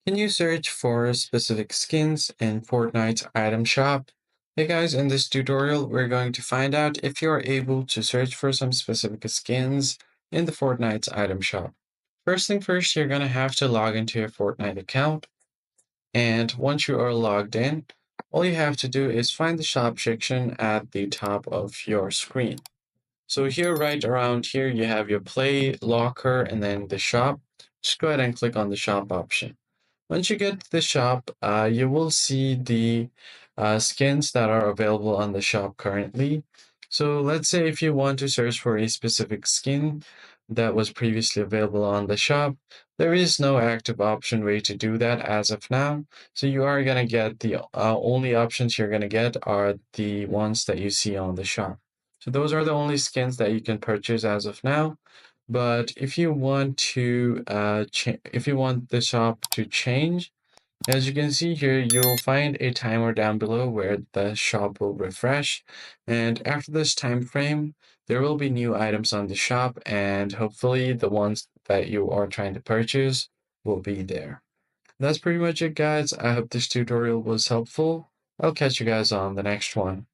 Can you search for specific skins in Fortnite Item Shop? Hey guys, in this tutorial, we're going to find out if you're able to search for some specific skins in the Fortnite Item Shop. First thing first, you're going to have to log into your Fortnite account. And once you are logged in, all you have to do is find the shop section at the top of your screen. So here, right around here, you have your play, locker, and then the shop. Just go ahead and click on the shop option. Once you get to the shop, you will see the skins that are available on the shop currently. So let's say if you want to search for a specific skin that was previously available on the shop, there is no active option way to do that as of now. So you are going to get the only options you're going to get are the ones that you see on the shop. So those are the only skins that you can purchase as of now. But if you want to if you want the shop to change, as you can see here, you'll find a timer down below where the shop will refresh. And after this time frame, there will be new items on the shop, and hopefully the ones that you are trying to purchase will be there. That's pretty much it, guys. I hope this tutorial was helpful. I'll catch you guys on the next one.